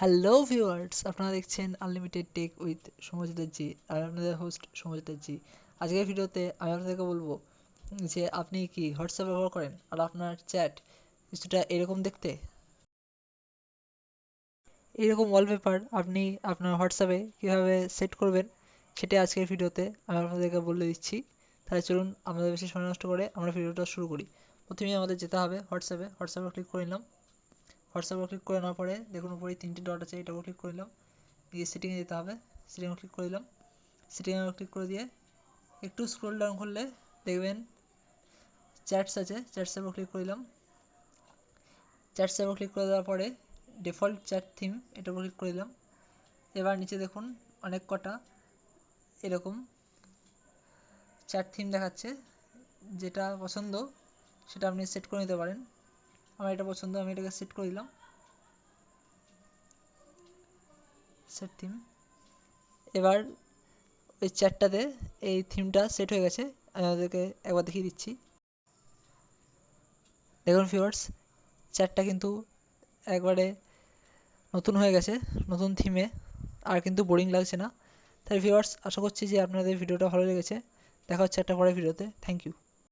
Hello viewers, আপনারা দেখছেন unlimited take with সমজিত জি, আর আপনাদের হোস্ট সমজিত জি। আজকের ভিডিওতে আমি আপনাদেরকে বলবো যে আপনি কি হোয়াটসঅ্যাপ ব্যবহার করেন আর আপনার চ্যাট কিছুটা এরকম দেখতে। এরকম ওয়ালপেপার আপনি আপনার হোয়াটসঅ্যাপে কীভাবে সেট করবেন সেটা আজকের ভিডিওতে আমি আপনাদেরকে বলে দিচ্ছি। তাহলে চলুন আমাদের বেশি সময় নষ্ট করে আমরা ভিডিওটা শুরু করি। প্রথমেই আমাদের যেতে হবে হোয়াটসঅ্যাপে ক্লিক করে নিলাম। হোয়াটসঅ্যাপে ক্লিক করে নেওয়ার পরে দেখুন উপরে তিনটে ডট আছে, এটা ক্লিক করে নিলাম। দিয়ে সেটিংয়ে যেতে হবে, সেটিংয়ে ক্লিক করে দিলাম। সেটিংয়ে ক্লিক করে দিয়ে একটু স্ক্রল ডাউন করলে দেখবেন চ্যাটস আছে, চ্যাটসে ক্লিক করে দিলাম। চ্যাটসে ক্লিক করে দেওয়ার পরে ডিফল্ট চ্যাট থিম এটা ক্লিক করে দিলাম। এবার নিচে দেখুন অনেক কটা এরকম চ্যাট থিম দেখাচ্ছে, যেটা পছন্দ সেটা আপনি সেট করে নিতে পারেন। আমার এটা পছন্দ, আমি এটাকে সেট করে দিলাম সেট থিম। এবার ওই চ্যাটটাতে এই থিমটা সেট হয়ে গেছে, আমি আপনাদেরকে একবার দেখিয়ে দিচ্ছি। দেখুন ভিউয়ার্স, চ্যাটটা কিন্তু একবারে নতুন হয়ে গেছে, নতুন থিমে, আর কিন্তু বোরিং লাগছে না। তাই ভিউয়ার্স, আশা করছি যে আপনাদের ভিডিওটা ভালো লেগেছে। দেখা হচ্ছে একটা পরের ভিডিওতে। Thank you.